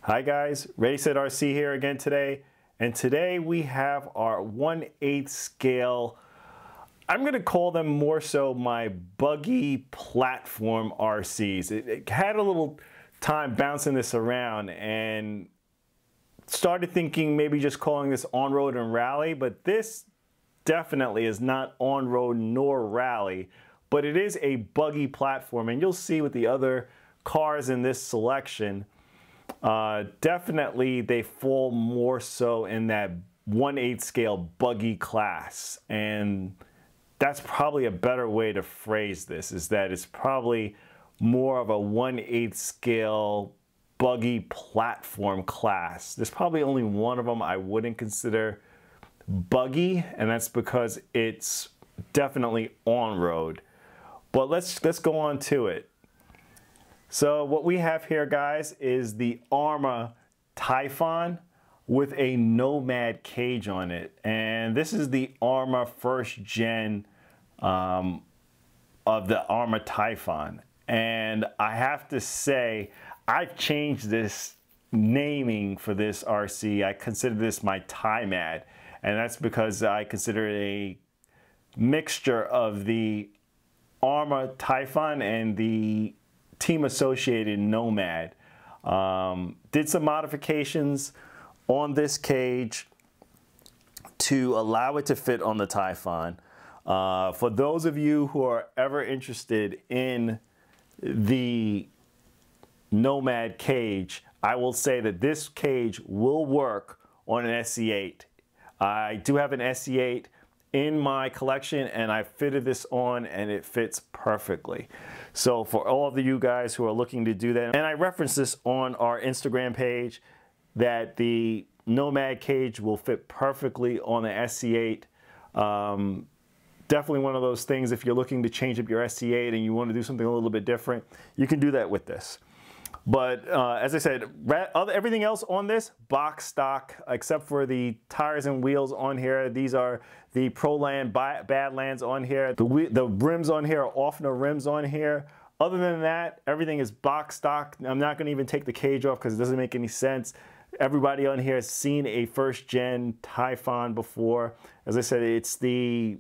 Hi guys, Ready Set RC here again today, and today we have our 1/8 scale, I'm going to call them more so my buggy platform RCs. It had a little time bouncing this around and started thinking maybe just calling this on-road and rally, but this definitely is not on-road nor rally, but it is a buggy platform, and you'll see with the other cars in this selection, definitely they fall more so in that 1/8 scale buggy class. And that's probably a better way to phrase this, is that it's probably more of a 1/8 scale buggy platform class. There's probably only one of them I wouldn't consider buggy, and that's because it's definitely on-road. But let's go on to it. So what we have here, guys, is the Arrma Typhon with a Nomad cage on it. And this is the Arrma first gen of the Arrma Typhon. And I have to say, I've changed this naming for this RC. I consider this my Ty-Mad. And that's because I consider it a mixture of the Arrma Typhon and the team associated Nomad. Did some modifications on this cage to allow it to fit on the Typhon. For those of you who are ever interested in the Nomad cage, I will say that this cage will work on an SE8. I do have an SE8 in my collection, and I fitted this on and it fits perfectly. So for all of you guys who are looking to do that, and I referenced this on our Instagram page, that the Nomad cage will fit perfectly on the SE8. Definitely one of those things, if you're looking to change up your SE8 and you want to do something a little bit different, you can do that with this. But as I said, everything else on this, box stock, except for the tires and wheels on here. These are the Pro-Land Badlands on here. The rims on here are Ofna rims on here. Other than that, everything is box stock. I'm not going to even take the cage off because it doesn't make any sense. Everybody on here has seen a first gen Typhon before. As I said, it's the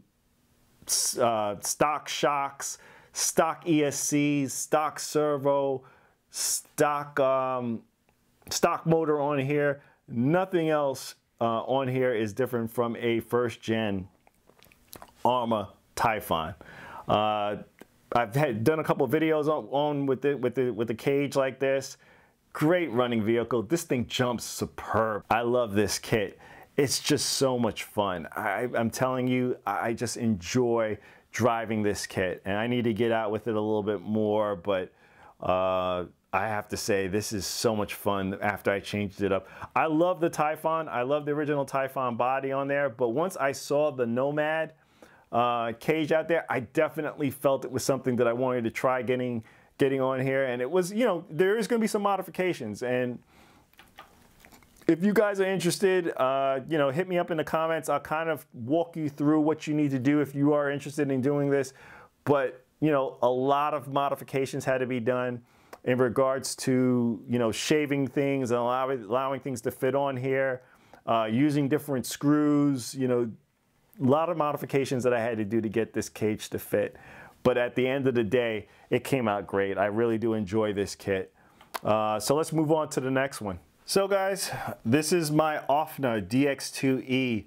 stock shocks, stock ESCs, stock servo, stock motor on here. Nothing else on here is different from a first gen Arrma Typhon. I've done a couple of videos on with the cage like this. Great running vehicle. This thing jumps superb. I love this kit. It's just so much fun. I'm telling you, I just enjoy driving this kit, and I need to get out with it a little bit more, but I have to say, this is so much fun after I changed it up. I love the Typhon. I love the original Typhon body on there, but once I saw the Nomad cage out there, I definitely felt it was something that I wanted to try getting on here. And it was, you know, there is going to be some modifications. And if you guys are interested, you know, hit me up in the comments. I'll kind of walk you through what you need to do if you are interested in doing this. But, you know, a lot of modifications had to be done in regards to, you know, shaving things and allowing things to fit on here, using different screws, you know, a lot of modifications that I had to do to get this cage to fit. But at the end of the day, it came out great. I really do enjoy this kit. So let's move on to the next one. So guys, this is my Ofna DX2e.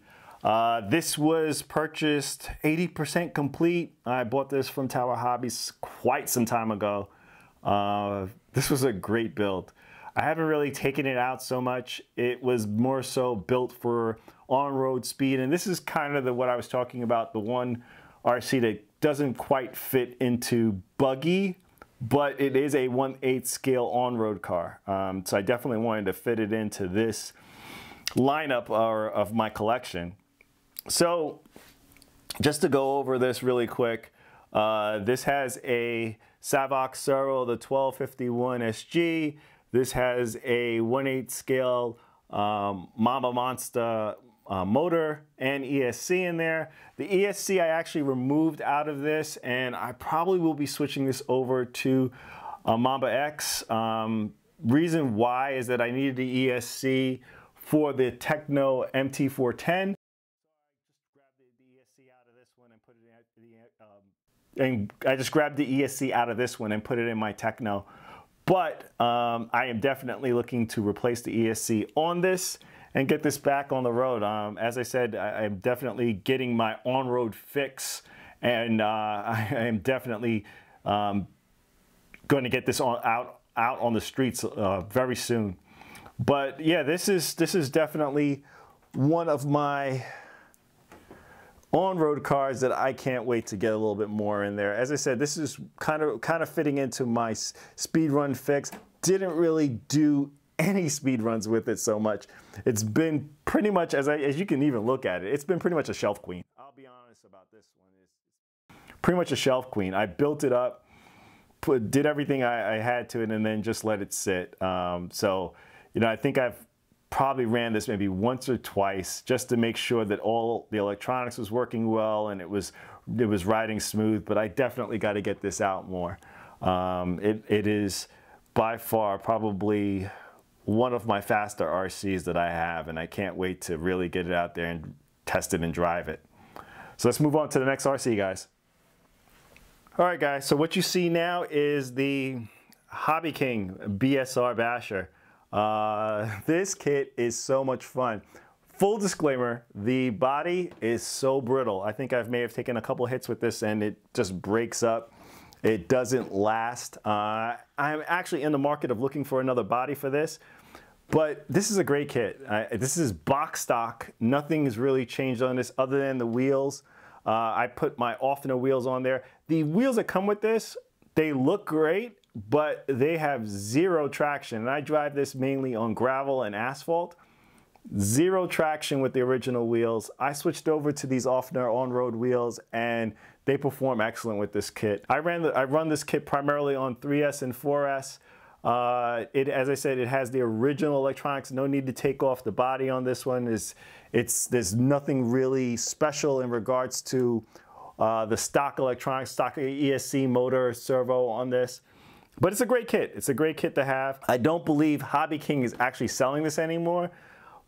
This was purchased 80% complete. I bought this from Tower Hobbies quite some time ago. This was a great build. I haven't really taken it out so much. It was more so built for on-road speed, and this is kind of what I was talking about, the one RC that doesn't quite fit into buggy, but it is a 1/8 scale on-road car. So I definitely wanted to fit it into this lineup of my collection. So just to go over this really quick, this has a Savox Servo, the 1251 SG. This has a 1/8 scale Mamba Monster motor and ESC in there. The ESC I actually removed out of this, and I probably will be switching this over to a Mamba X. reason why is that I needed the ESC for the Techno MT410. I just grabbed the ESC out of this one and put it in my Techno. But I am definitely looking to replace the ESC on this and get this back on the road. As I said, I'm definitely getting my on-road fix, and I am definitely going to get this out on the streets very soon. But yeah, this is definitely one of my on-road cars that I can't wait to get a little bit more in there. As I said, this is kind of fitting into my speed run fix. Didn't really do any speed runs with it so much. It's been pretty much, as you can even look at it, it's been pretty much a shelf queen. I'll be honest about this one. It's pretty much a shelf queen. I built it up, did everything I had to it, and then just let it sit. So, you know, I think I've probably ran this maybe once or twice just to make sure that all the electronics was working well and it was riding smooth, but I definitely got to get this out more. It is by far probably one of my faster RCs that I have, and I can't wait to really get it out there and test it and drive it. So let's move on to the next RC, guys. All right, guys, so what you see now is the Hobby King BSR Basher. This kit is so much fun. Full disclaimer, the body is so brittle. I think I may have taken a couple hits with this and it just breaks up. It doesn't last. I'm actually in the market of looking for another body for this, but this is a great kit. This is box stock. Nothing has really changed on this other than the wheels. I put my Ofna wheels on there. The wheels that come with this, they look great, but they have zero traction. And I drive this mainly on gravel and asphalt. Zero traction with the original wheels. I switched over to these Ofna on-road wheels and they perform excellent with this kit. I run this kit primarily on 3S and 4S. As I said, it has the original electronics. No need to take off the body on this one. There's nothing really special in regards to the stock electronics, stock ESC motor, servo on this. But it's a great kit. It's a great kit to have. I don't believe Hobby King is actually selling this anymore,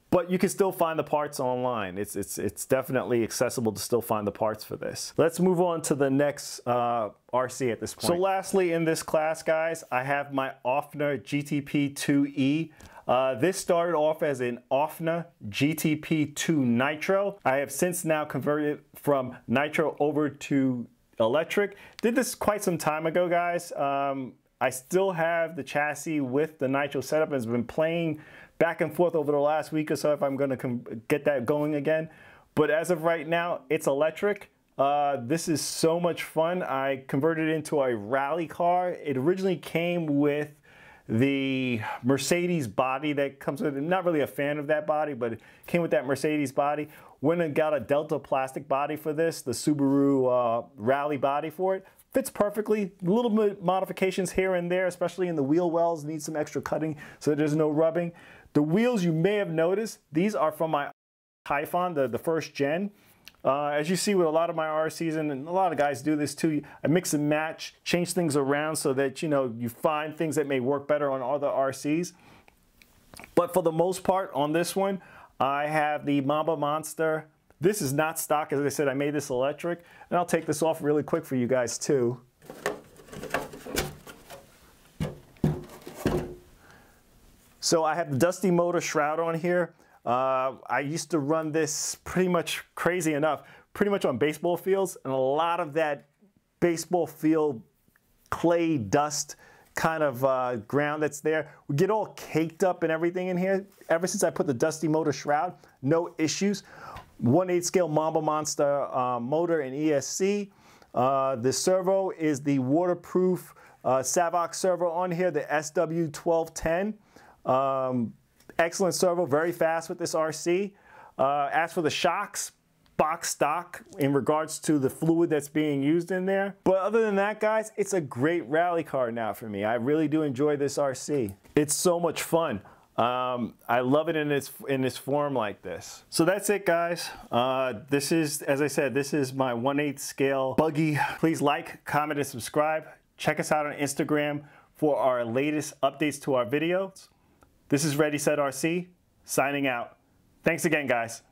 but you can still find the parts online. It's definitely accessible to still find the parts for this. Let's move on to the next RC at this point. So lastly in this class, guys, I have my Ofna GT P2E. This started off as an Ofna GT P2 Nitro. I have since now converted from Nitro over to electric. Did this quite some time ago, guys. I still have the chassis with the Nitro setup and has been playing back and forth over the last week or so if I'm going to get that going again. But as of right now, it's electric. This is so much fun. I converted it into a rally car. It originally came with the Mercedes body that comes with it. I'm not really a fan of that body, but it came with that Mercedes body. Went and got a Delta plastic body for this, the Subaru rally body for it. Fits perfectly. Little bit modifications here and there, especially in the wheel wells. Need some extra cutting so there's no rubbing. The wheels, you may have noticed, these are from my Typhon, the first gen. As you see with a lot of my RCs, and a lot of guys do this too, I mix and match, change things around so that, you know, you find things that may work better on other RCs. But for the most part on this one, I have the Mamba Monster. This is not stock. As I said, I made this electric, and I'll take this off really quick for you guys too. So I have the Dusty Motor shroud on here. I used to run this pretty much, crazy enough, pretty much on baseball fields, and a lot of that baseball field clay dust kind of ground that's there would get all caked up and everything in here. Ever since I put the Dusty Motor shroud, no issues. 1/8 scale Mamba Monster motor and ESC. The servo is the waterproof Savox servo on here, the SW1210. Excellent servo, very fast with this RC. As for the shocks, box stock in regards to the fluid that's being used in there. But other than that, guys, it's a great rally car now for me. I really do enjoy this RC. It's so much fun. I love it in its form like this. So that's it, guys. This is, as I said, this is my 1/8 scale Buggy. Please like, comment, and subscribe. Check us out on Instagram for our latest updates to our videos. This is Ready Set RC, signing out. Thanks again, guys.